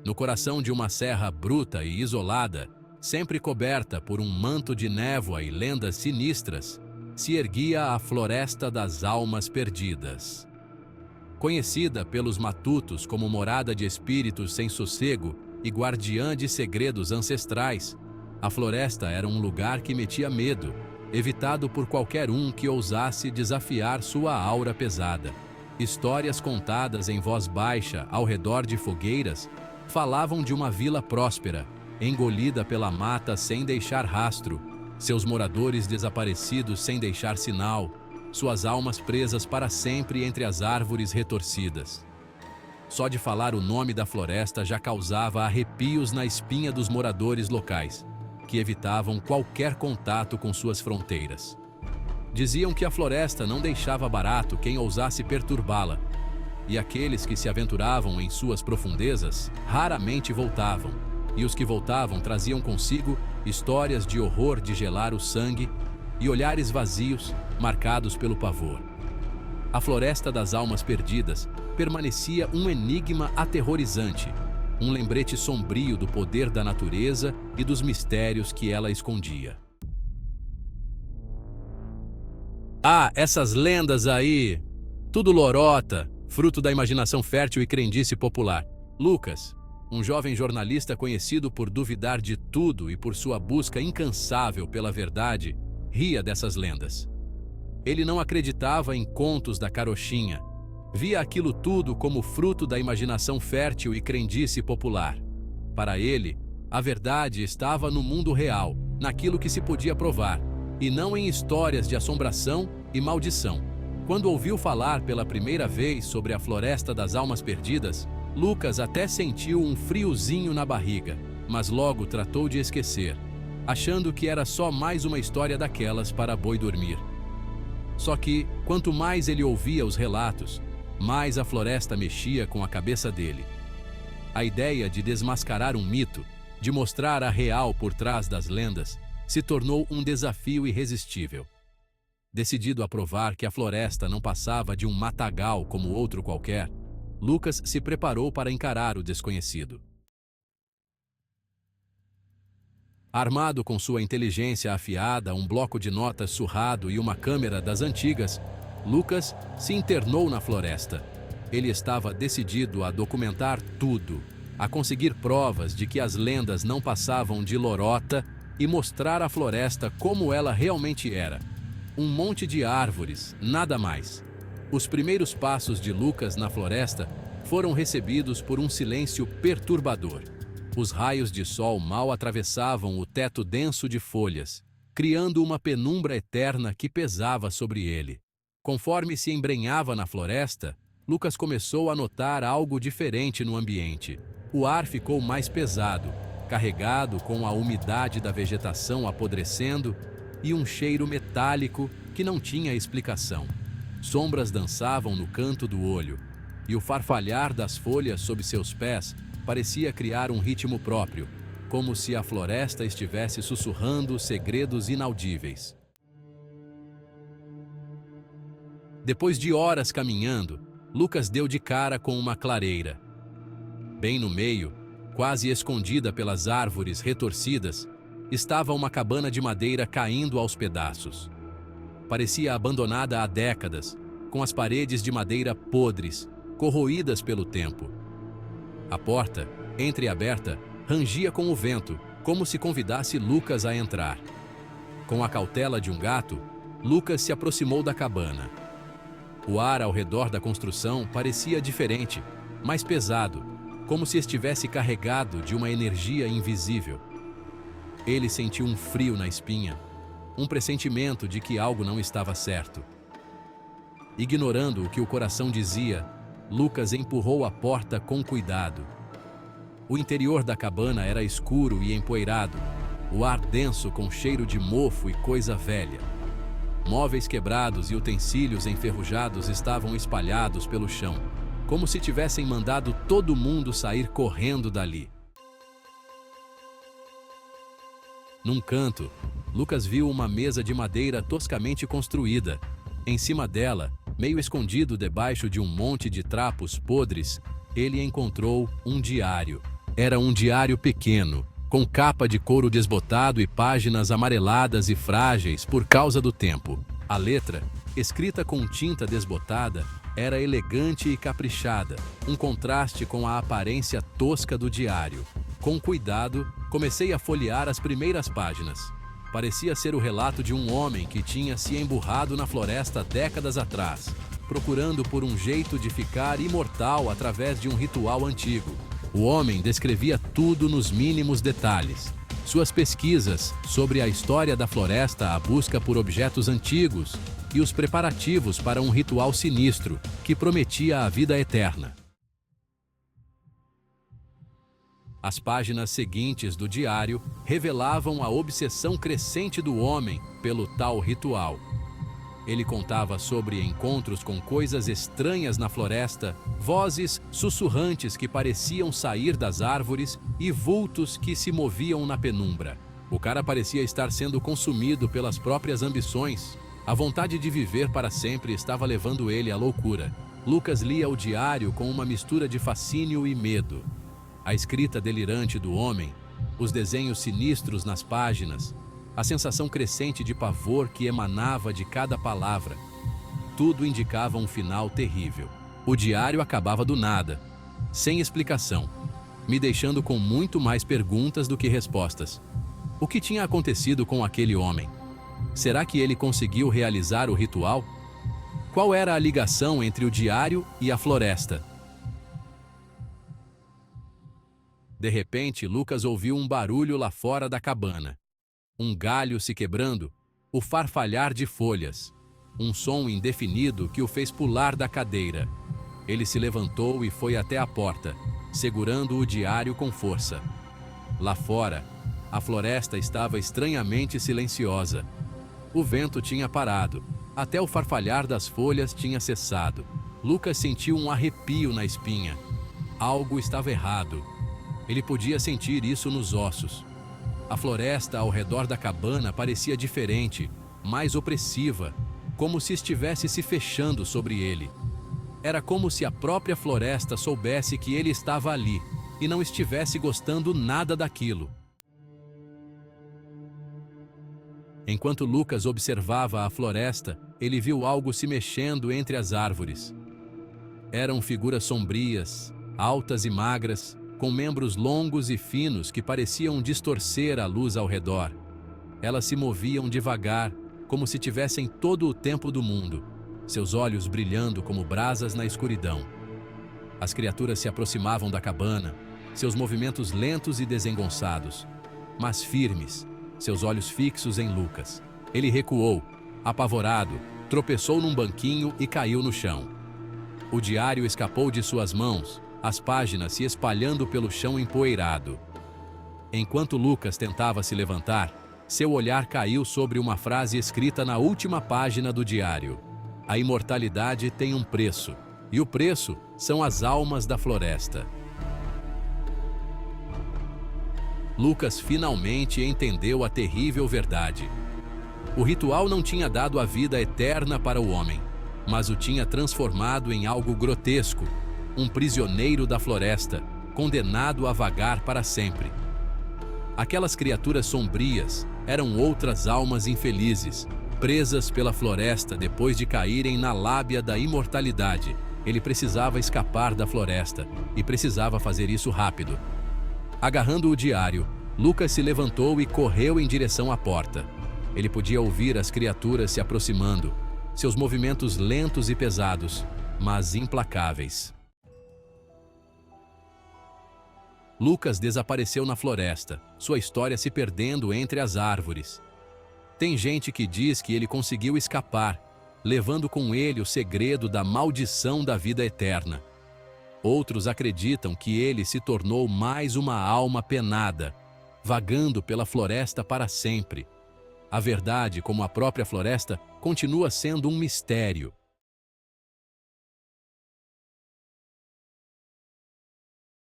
No coração de uma serra bruta e isolada, sempre coberta por um manto de névoa e lendas sinistras, se erguia a Floresta das Almas Perdidas. Conhecida pelos matutos como morada de espíritos sem sossego e guardiã de segredos ancestrais, a floresta era um lugar que metia medo, evitado por qualquer um que ousasse desafiar sua aura pesada. Histórias contadas em voz baixa ao redor de fogueiras falavam de uma vila próspera, engolida pela mata sem deixar rastro, seus moradores desaparecidos sem deixar sinal, suas almas presas para sempre entre as árvores retorcidas. Só de falar o nome da floresta já causava arrepios na espinha dos moradores locais, que evitavam qualquer contato com suas fronteiras. Diziam que a floresta não deixava barato quem ousasse perturbá-la, e aqueles que se aventuravam em suas profundezas raramente voltavam, e os que voltavam traziam consigo histórias de horror de gelar o sangue e olhares vazios, marcados pelo pavor. A Floresta das Almas Perdidas permanecia um enigma aterrorizante, um lembrete sombrio do poder da natureza e dos mistérios que ela escondia. Ah, essas lendas aí! Tudo lorota, fruto da imaginação fértil e crendice popular. Lucas, um jovem jornalista conhecido por duvidar de tudo e por sua busca incansável pela verdade, ria dessas lendas. Ele não acreditava em contos da carochinha. Via aquilo tudo como fruto da imaginação fértil e crendice popular. Para ele, a verdade estava no mundo real, naquilo que se podia provar, e não em histórias de assombração e maldição. Quando ouviu falar pela primeira vez sobre a Floresta das Almas Perdidas, Lucas até sentiu um friozinho na barriga, mas logo tratou de esquecer, achando que era só mais uma história daquelas para boi dormir. Só que, quanto mais ele ouvia os relatos, mais a floresta mexia com a cabeça dele. A ideia de desmascarar um mito, de mostrar a real por trás das lendas, se tornou um desafio irresistível. Decidido a provar que a floresta não passava de um matagal como outro qualquer, Lucas se preparou para encarar o desconhecido. Armado com sua inteligência afiada, um bloco de notas surrado e uma câmera das antigas, Lucas se internou na floresta. Ele estava decidido a documentar tudo, a conseguir provas de que as lendas não passavam de lorota e mostrar a floresta como ela realmente era. Um monte de árvores, nada mais. Os primeiros passos de Lucas na floresta foram recebidos por um silêncio perturbador. Os raios de sol mal atravessavam o teto denso de folhas, criando uma penumbra eterna que pesava sobre ele. Conforme se embrenhava na floresta, Lucas começou a notar algo diferente no ambiente. O ar ficou mais pesado, carregado com a umidade da vegetação apodrecendo e um cheiro metálico que não tinha explicação. Sombras dançavam no canto do olho, e o farfalhar das folhas sob seus pés parecia criar um ritmo próprio, como se a floresta estivesse sussurrando segredos inaudíveis. Depois de horas caminhando, Lucas deu de cara com uma clareira. Bem no meio, quase escondida pelas árvores retorcidas, estava uma cabana de madeira caindo aos pedaços. Parecia abandonada há décadas, com as paredes de madeira podres, corroídas pelo tempo. A porta, entreaberta, rangia com o vento, como se convidasse Lucas a entrar. Com a cautela de um gato, Lucas se aproximou da cabana. O ar ao redor da construção parecia diferente, mais pesado, como se estivesse carregado de uma energia invisível. Ele sentiu um frio na espinha, um pressentimento de que algo não estava certo. Ignorando o que o coração dizia, Lucas empurrou a porta com cuidado. O interior da cabana era escuro e empoeirado, o ar denso com cheiro de mofo e coisa velha. Móveis quebrados e utensílios enferrujados estavam espalhados pelo chão, como se tivessem mandado todo mundo sair correndo dali. Num canto, Lucas viu uma mesa de madeira toscamente construída. Em cima dela, meio escondido debaixo de um monte de trapos podres, ele encontrou um diário. Era um diário pequeno, com capa de couro desbotado e páginas amareladas e frágeis por causa do tempo. A letra, escrita com tinta desbotada, era elegante e caprichada, um contraste com a aparência tosca do diário. Com cuidado, comecei a folhear as primeiras páginas. Parecia ser o relato de um homem que tinha se emburrado na floresta décadas atrás, procurando por um jeito de ficar imortal através de um ritual antigo. O homem descrevia tudo nos mínimos detalhes. Suas pesquisas sobre a história da floresta, a busca por objetos antigos e os preparativos para um ritual sinistro que prometia a vida eterna. As páginas seguintes do diário revelavam a obsessão crescente do homem pelo tal ritual. Ele contava sobre encontros com coisas estranhas na floresta, vozes sussurrantes que pareciam sair das árvores e vultos que se moviam na penumbra. O cara parecia estar sendo consumido pelas próprias ambições. A vontade de viver para sempre estava levando ele à loucura. Lucas lia o diário com uma mistura de fascínio e medo. A escrita delirante do homem, os desenhos sinistros nas páginas, a sensação crescente de pavor que emanava de cada palavra. Tudo indicava um final terrível. O diário acabava do nada, sem explicação, me deixando com muito mais perguntas do que respostas. O que tinha acontecido com aquele homem? Será que ele conseguiu realizar o ritual? Qual era a ligação entre o diário e a floresta? De repente, Lucas ouviu um barulho lá fora da cabana. Um galho se quebrando, o farfalhar de folhas. Um som indefinido que o fez pular da cadeira. Ele se levantou e foi até a porta, segurando o diário com força. Lá fora, a floresta estava estranhamente silenciosa. O vento tinha parado, até o farfalhar das folhas tinha cessado. Lucas sentiu um arrepio na espinha. Algo estava errado. Ele podia sentir isso nos ossos. A floresta ao redor da cabana parecia diferente, mais opressiva, como se estivesse se fechando sobre ele. Era como se a própria floresta soubesse que ele estava ali e não estivesse gostando nada daquilo. Enquanto Lucas observava a floresta, ele viu algo se mexendo entre as árvores. Eram figuras sombrias, altas e magras, com membros longos e finos que pareciam distorcer a luz ao redor. Elas se moviam devagar, como se tivessem todo o tempo do mundo, seus olhos brilhando como brasas na escuridão. As criaturas se aproximavam da cabana, seus movimentos lentos e desengonçados, mas firmes, seus olhos fixos em Lucas. Ele recuou, apavorado, tropeçou num banquinho e caiu no chão. O diário escapou de suas mãos, as páginas se espalhando pelo chão empoeirado. Enquanto Lucas tentava se levantar, seu olhar caiu sobre uma frase escrita na última página do diário. A imortalidade tem um preço, e o preço são as almas da floresta. Lucas finalmente entendeu a terrível verdade. O ritual não tinha dado a vida eterna para o homem, mas o tinha transformado em algo grotesco, um prisioneiro da floresta, condenado a vagar para sempre. Aquelas criaturas sombrias eram outras almas infelizes, presas pela floresta depois de caírem na lábia da imortalidade. Ele precisava escapar da floresta, e precisava fazer isso rápido. Agarrando o diário, Lucas se levantou e correu em direção à porta. Ele podia ouvir as criaturas se aproximando, seus movimentos lentos e pesados, mas implacáveis. Lucas desapareceu na floresta, sua história se perdendo entre as árvores. Tem gente que diz que ele conseguiu escapar, levando com ele o segredo da maldição da vida eterna. Outros acreditam que ele se tornou mais uma alma penada, vagando pela floresta para sempre. A verdade, como a própria floresta, continua sendo um mistério.